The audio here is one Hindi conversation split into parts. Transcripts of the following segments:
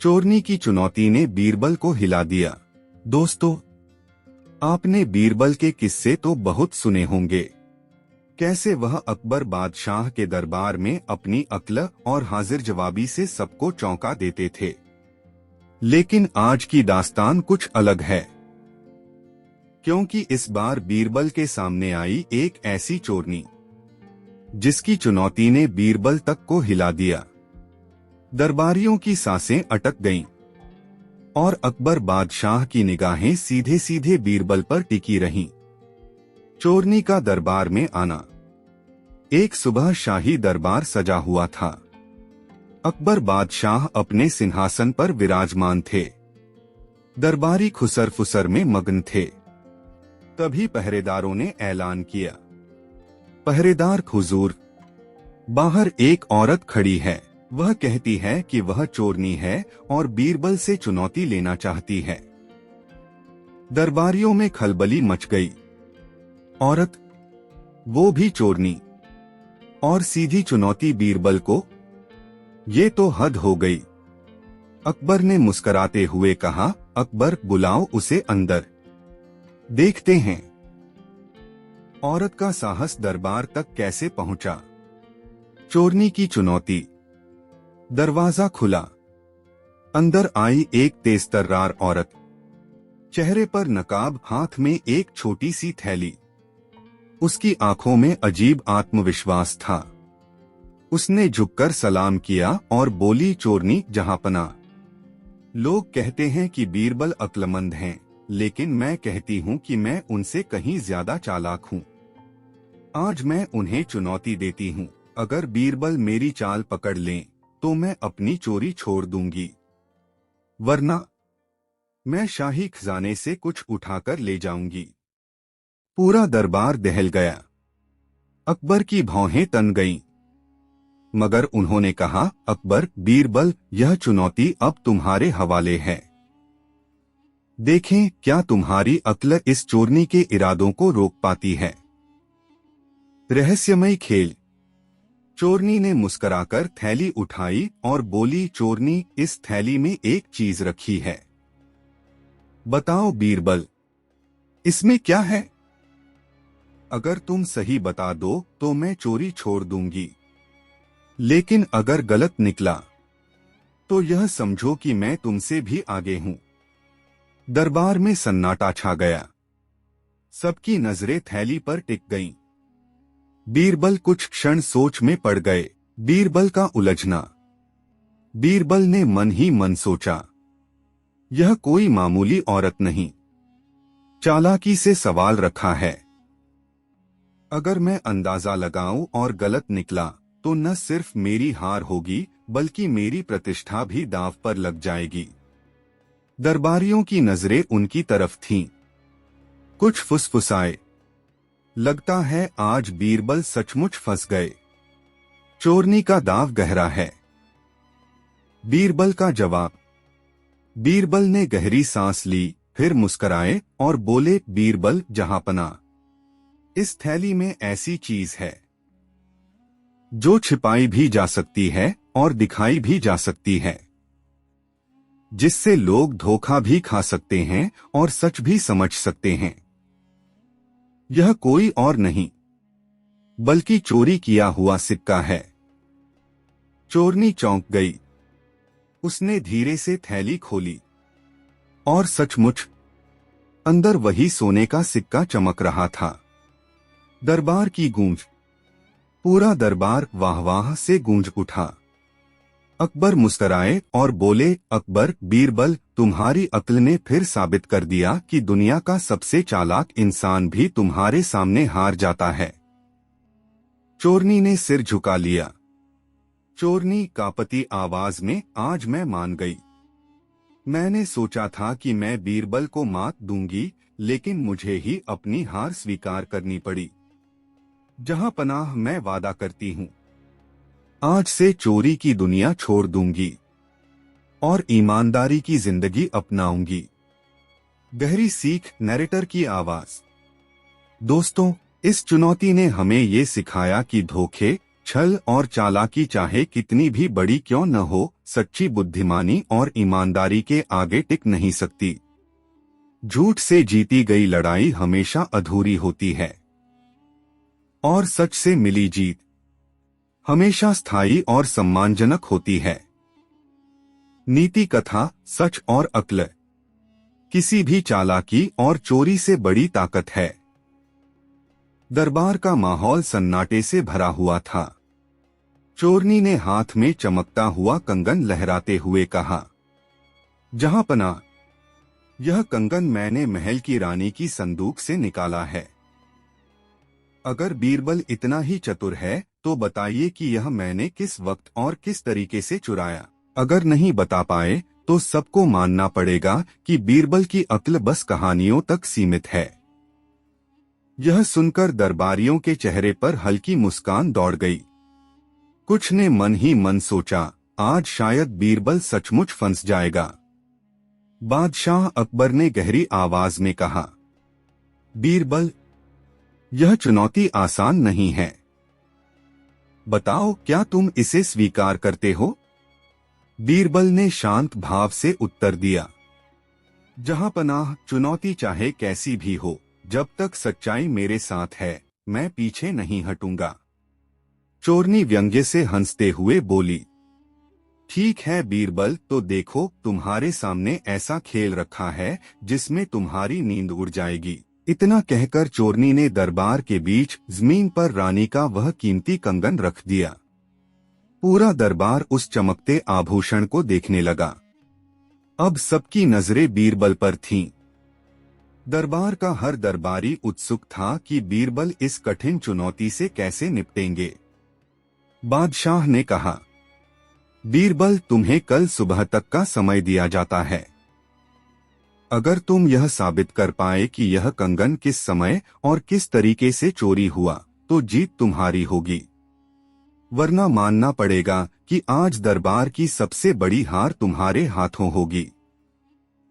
चोरनी की चुनौती ने बीरबल को हिला दिया। दोस्तों, आपने बीरबल के किस्से तो बहुत सुने होंगे, कैसे वह अकबर बादशाह के दरबार में अपनी अक्ल और हाजिर जवाबी से सबको चौंका देते थे। लेकिन आज की दास्तान कुछ अलग है, क्योंकि इस बार बीरबल के सामने आई एक ऐसी चोरनी जिसकी चुनौती ने बीरबल तक को हिला दिया। दरबारियों की सांसें अटक गईं और अकबर बादशाह की निगाहें सीधे सीधे बीरबल पर टिकी रहीं। चोरनी का दरबार में आना। एक सुबह शाही दरबार सजा हुआ था। अकबर बादशाह अपने सिंहासन पर विराजमान थे। दरबारी खुसर फुसर में मग्न थे। तभी पहरेदारों ने ऐलान किया, पहरेदार हुजूर, बाहर एक औरत खड़ी है। वह कहती है कि वह चोरनी है और बीरबल से चुनौती लेना चाहती है। दरबारियों में खलबली मच गई। औरत, वो भी चोरनी, और सीधी चुनौती बीरबल को? ये तो हद हो गई। अकबर ने मुस्कुराते हुए कहा, अकबर, बुलाओ उसे अंदर, देखते हैं औरत का साहस दरबार तक कैसे पहुंचा। चोरनी की चुनौती। दरवाजा खुला। अंदर आई एक तेजतर्रार औरत। चेहरे पर नकाब, हाथ में एक छोटी सी थैली। उसकी आंखों में अजीब आत्मविश्वास था। उसने झुककर सलाम किया और बोली, चोरनी जहांपना, लोग कहते हैं कि बीरबल अक्लमंद हैं, लेकिन मैं कहती हूं कि मैं उनसे कहीं ज्यादा चालाक हूं। आज मैं उन्हें चुनौती देती हूं। अगर बीरबल मेरी चाल पकड़ लें तो मैं अपनी चोरी छोड़ दूंगी, वरना मैं शाही खजाने से कुछ उठाकर ले जाऊंगी। पूरा दरबार दहल गया। अकबर की भौहें तन गईं। मगर उन्होंने कहा, अकबर, बीरबल, यह चुनौती अब तुम्हारे हवाले है। देखें क्या तुम्हारी अक्ल इस चोरनी के इरादों को रोक पाती है। रहस्यमय खेल। चोरनी ने मुस्कुराकर थैली उठाई और बोली, चोरनी, इस थैली में एक चीज रखी है। बताओ बीरबल, इसमें क्या है? अगर तुम सही बता दो तो मैं चोरी छोड़ दूंगी, लेकिन अगर गलत निकला तो यह समझो कि मैं तुमसे भी आगे हूं। दरबार में सन्नाटा छा गया। सबकी नजरें थैली पर टिक गईं। बीरबल कुछ क्षण सोच में पड़ गए। बीरबल का उलझना। बीरबल ने मन ही मन सोचा, यह कोई मामूली औरत नहीं, चालाकी से सवाल रखा है। अगर मैं अंदाजा लगाऊं और गलत निकला तो न सिर्फ मेरी हार होगी बल्कि मेरी प्रतिष्ठा भी दांव पर लग जाएगी। दरबारियों की नजरें उनकी तरफ थीं। कुछ फुसफुसाए, लगता है आज बीरबल सचमुच फंस गए। चोरनी का दांव गहरा है। बीरबल का जवाब। बीरबल ने गहरी सांस ली, फिर मुस्कुराए और बोले, बीरबल जहांपना, इस थैली में ऐसी चीज है जो छिपाई भी जा सकती है और दिखाई भी जा सकती है, जिससे लोग धोखा भी खा सकते हैं और सच भी समझ सकते हैं। यह कोई और नहीं बल्कि चोरी किया हुआ सिक्का है। चोरनी चौंक गई। उसने धीरे से थैली खोली और सचमुच अंदर वही सोने का सिक्का चमक रहा था। दरबार की गूंज। पूरा दरबार वाह वाह से गूंज उठा। अकबर मुस्कुराए और बोले, अकबर, बीरबल, तुम्हारी अक्ल ने फिर साबित कर दिया कि दुनिया का सबसे चालाक इंसान भी तुम्हारे सामने हार जाता है। चोरनी ने सिर झुका लिया। चोरनी कांपती आवाज में, आज मैं मान गई। मैंने सोचा था कि मैं बीरबल को मात दूंगी, लेकिन मुझे ही अपनी हार स्वीकार करनी पड़ी। जहां पनाह, मैं वादा करती हूं, आज से चोरी की दुनिया छोड़ दूंगी और ईमानदारी की जिंदगी अपनाऊंगी। गहरी सीख। नैरेटर की आवाज। दोस्तों, इस चुनौती ने हमें ये सिखाया कि धोखे, छल और चालाकी चाहे कितनी भी बड़ी क्यों न हो, सच्ची बुद्धिमानी और ईमानदारी के आगे टिक नहीं सकती। झूठ से जीती गई लड़ाई हमेशा अधूरी होती है और सच से मिली जीत हमेशा स्थायी और सम्मानजनक होती है। नीति कथा, सच और अक्ल किसी भी चालाकी और चोरी से बड़ी ताकत है। दरबार का माहौल सन्नाटे से भरा हुआ था। चोरनी ने हाथ में चमकता हुआ कंगन लहराते हुए कहा, जहांपना, यह कंगन मैंने महल की रानी की संदूक से निकाला है। अगर बीरबल इतना ही चतुर है तो बताइए कि यह मैंने किस वक्त और किस तरीके से चुराया। अगर नहीं बता पाए तो सबको मानना पड़ेगा कि बीरबल की अक्ल बस कहानियों तक सीमित है। यह सुनकर दरबारियों के चेहरे पर हल्की मुस्कान दौड़ गई। कुछ ने मन ही मन सोचा, आज शायद बीरबल सचमुच फंस जाएगा। बादशाह अकबर ने गहरी आवाज में कहा, बीरबल, यह चुनौती आसान नहीं है। बताओ, क्या तुम इसे स्वीकार करते हो? बीरबल ने शांत भाव से उत्तर दिया, जहांपनाह, चुनौती चाहे कैसी भी हो, जब तक सच्चाई मेरे साथ है, मैं पीछे नहीं हटूंगा। चोरनी व्यंग्य से हंसते हुए बोली, ठीक है बीरबल, तो देखो, तुम्हारे सामने ऐसा खेल रखा है जिसमें तुम्हारी नींद उड़ जाएगी। इतना कहकर चोरनी ने दरबार के बीच जमीन पर रानी का वह कीमती कंगन रख दिया। पूरा दरबार उस चमकते आभूषण को देखने लगा। अब सबकी नजरें बीरबल पर थीं। दरबार का हर दरबारी उत्सुक था कि बीरबल इस कठिन चुनौती से कैसे निपटेंगे। बादशाह ने कहा, बीरबल, तुम्हें कल सुबह तक का समय दिया जाता है। अगर तुम यह साबित कर पाए कि यह कंगन किस समय और किस तरीके से चोरी हुआ, तो जीत तुम्हारी होगी, वरना मानना पड़ेगा कि आज दरबार की सबसे बड़ी हार तुम्हारे हाथों होगी।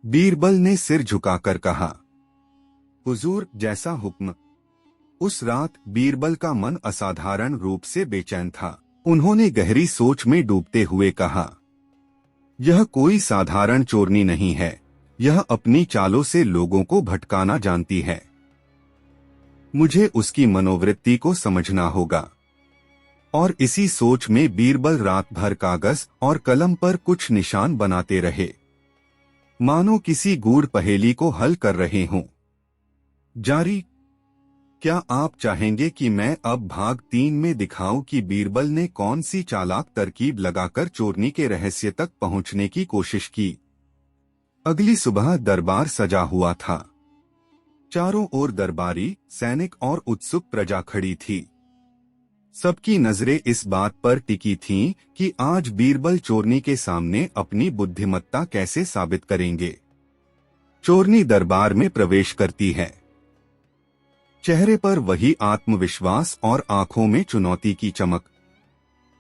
बीरबल ने सिर झुकाकर कहा, हुजूर, जैसा हुक्म। उस रात बीरबल का मन असाधारण रूप से बेचैन था। उन्होंने गहरी सोच में डूबते हुए कहा, यह कोई साधारण चोरनी नहीं है, यह अपनी चालों से लोगों को भटकाना जानती है। मुझे उसकी मनोवृत्ति को समझना होगा। और इसी सोच में बीरबल रात भर कागज और कलम पर कुछ निशान बनाते रहे, मानो किसी गूढ़ पहेली को हल कर रहे हों। जारी, क्या आप चाहेंगे कि मैं अब भाग 3 में दिखाऊं कि बीरबल ने कौन सी चालाक तरकीब लगाकर चोरनी के रहस्य तक पहुंचने की कोशिश की? अगली सुबह दरबार सजा हुआ था। चारों ओर दरबारी, सैनिक और उत्सुक प्रजा खड़ी थी। सबकी नजरें इस बात पर टिकी थीं कि आज बीरबल चोरनी के सामने अपनी बुद्धिमत्ता कैसे साबित करेंगे। चोरनी दरबार में प्रवेश करती है। चेहरे पर वही आत्मविश्वास और आंखों में चुनौती की चमक।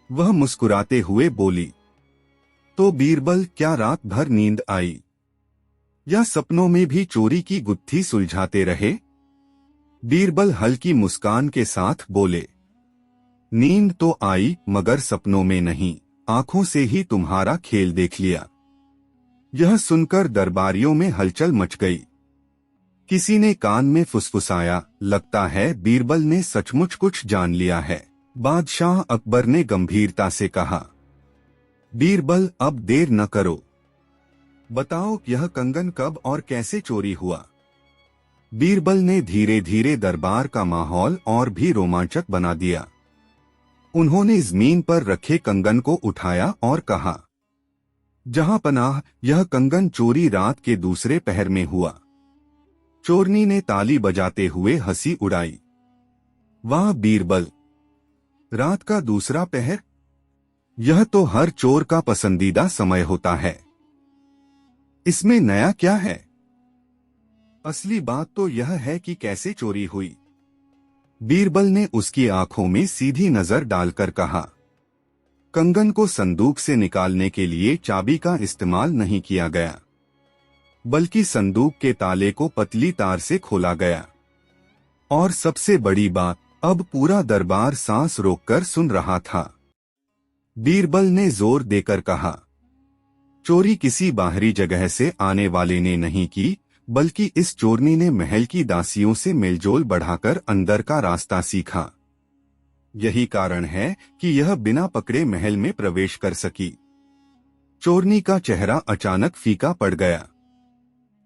वह मुस्कुराते हुए बोली, तो बीरबल, क्या रात भर नींद आई या सपनों में भी चोरी की गुत्थी सुलझाते रहे? बीरबल हल्की मुस्कान के साथ बोले, नींद तो आई, मगर सपनों में नहीं, आंखों से ही तुम्हारा खेल देख लिया। यह सुनकर दरबारियों में हलचल मच गई। किसी ने कान में फुसफुसाया, लगता है बीरबल ने सचमुच कुछ जान लिया है। बादशाह अकबर ने गंभीरता से कहा, बीरबल, अब देर न करो, बताओ यह कंगन कब और कैसे चोरी हुआ? बीरबल ने धीरे धीरे दरबार का माहौल और भी रोमांचक बना दिया। उन्होंने जमीन पर रखे कंगन को उठाया और कहा, जहांपनाह, यह कंगन चोरी रात के दूसरे पहर में हुआ। चोरनी ने ताली बजाते हुए हंसी उड़ाई। वाह बीरबल, रात का दूसरा पहर, यह तो हर चोर का पसंदीदा समय होता है। इसमें नया क्या है? असली बात तो यह है कि कैसे चोरी हुई। बीरबल ने उसकी आंखों में सीधी नजर डालकर कहा, कंगन को संदूक से निकालने के लिए चाबी का इस्तेमाल नहीं किया गया, बल्कि संदूक के ताले को पतली तार से खोला गया। और सबसे बड़ी बात, अब पूरा दरबार सांस रोककर सुन रहा था। बीरबल ने जोर देकर कहा, चोरी किसी बाहरी जगह से आने वाले ने नहीं की, बल्कि इस चोरनी ने महल की दासियों से मेलजोल बढ़ाकर अंदर का रास्ता सीखा। यही कारण है कि यह बिना पकड़े महल में प्रवेश कर सकी। चोरनी का चेहरा अचानक फीका पड़ गया।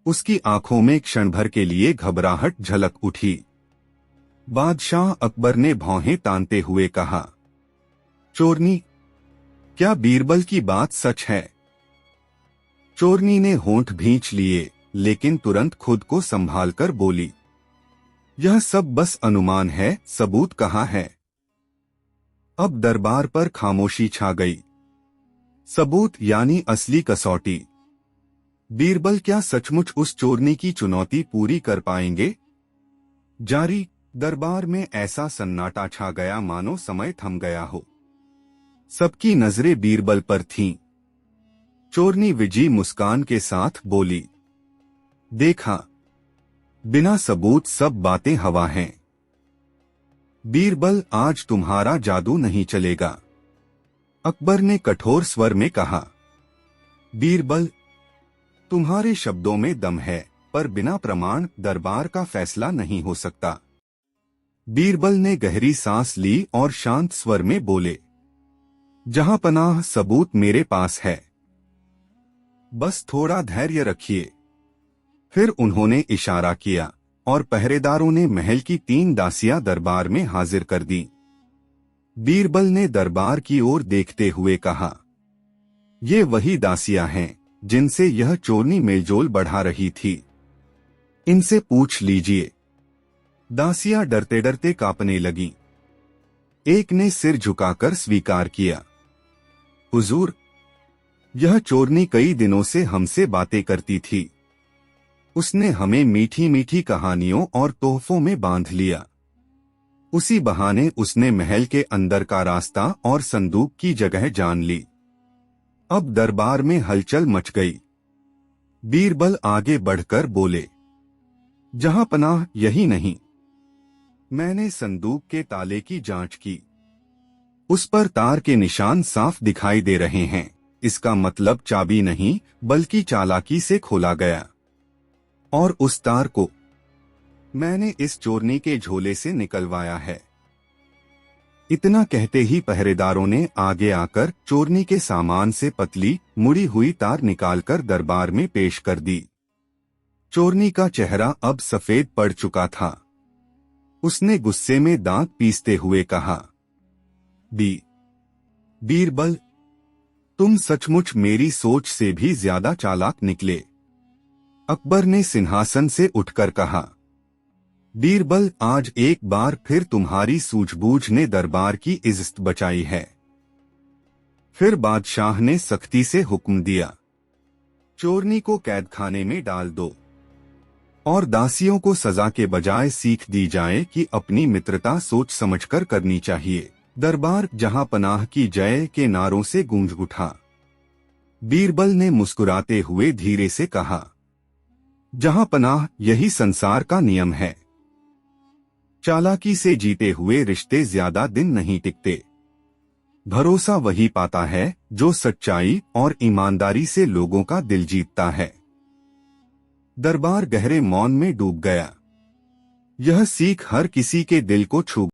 उसकी आंखों में क्षण भर के लिए घबराहट झलक उठी। बादशाह अकबर ने भौहें तानते हुए कहा, चोरनी, क्या बीरबल की बात सच है? चोरनी ने होंठ भींच लिए, लेकिन तुरंत खुद को संभालकर बोली, यह सब बस अनुमान है, सबूत कहाँ है? अब दरबार पर खामोशी छा गई। सबूत यानी असली कसौटी। बीरबल क्या सचमुच उस चोरनी की चुनौती पूरी कर पाएंगे? जारी। दरबार में ऐसा सन्नाटा छा गया मानो समय थम गया हो। सबकी नजरें बीरबल पर थीं। चोरनी विजी मुस्कान के साथ बोली, देखा, बिना सबूत सब बातें हवा हैं। बीरबल, आज तुम्हारा जादू नहीं चलेगा, अकबर ने कठोर स्वर में कहा। बीरबल, तुम्हारे शब्दों में दम है, पर बिना प्रमाण दरबार का फैसला नहीं हो सकता। बीरबल ने गहरी सांस ली और शांत स्वर में बोले, जहां पनाह, सबूत मेरे पास है, बस थोड़ा धैर्य रखिए। फिर उन्होंने इशारा किया और पहरेदारों ने महल की 3 दासियां दरबार में हाजिर कर दी। बीरबल ने दरबार की ओर देखते हुए कहा, ये वही दासियां हैं जिनसे यह चोरनी मेलजोल बढ़ा रही थी। इनसे पूछ लीजिए। दासियां डरते डरते कांपने लगीं। एक ने सिर झुकाकर स्वीकार किया, हुजूर, यह चोरनी कई दिनों से हमसे बातें करती थी। उसने हमें मीठी मीठी कहानियों और तोहफों में बांध लिया। उसी बहाने उसने महल के अंदर का रास्ता और संदूक की जगह जान ली। अब दरबार में हलचल मच गई। बीरबल आगे बढ़कर बोले, जहां पनाह, यही नहीं, मैंने संदूक के ताले की जांच की। उस पर तार के निशान साफ दिखाई दे रहे हैं। इसका मतलब चाबी नहीं, बल्कि चालाकी से खोला गया। और उस तार को मैंने इस चोरनी के झोले से निकलवाया है। इतना कहते ही पहरेदारों ने आगे आकर चोरनी के सामान से पतली मुड़ी हुई तार निकालकर दरबार में पेश कर दी। चोरनी का चेहरा अब सफेद पड़ चुका था। उसने गुस्से में दांत पीसते हुए कहा, बीरबल, तुम सचमुच मेरी सोच से भी ज्यादा चालाक निकले। अकबर ने सिंहासन से उठकर कहा, बीरबल, आज एक बार फिर तुम्हारी सूझबूझ ने दरबार की इज्जत बचाई है। फिर बादशाह ने सख्ती से हुक्म दिया, चोरनी को कैदखाने में डाल दो और दासियों को सजा के बजाय सीख दी जाए कि अपनी मित्रता सोच समझकर करनी चाहिए। दरबार जहां पनाह की जय के नारों से गूंज उठा। बीरबल ने मुस्कुराते हुए धीरे से कहा, जहां पनाह, यही संसार का नियम है। चालाकी से जीते हुए रिश्ते ज्यादा दिन नहीं टिकते। भरोसा वही पाता है जो सच्चाई और ईमानदारी से लोगों का दिल जीतता है। दरबार गहरे मौन में डूब गया। यह सीख हर किसी के दिल को छू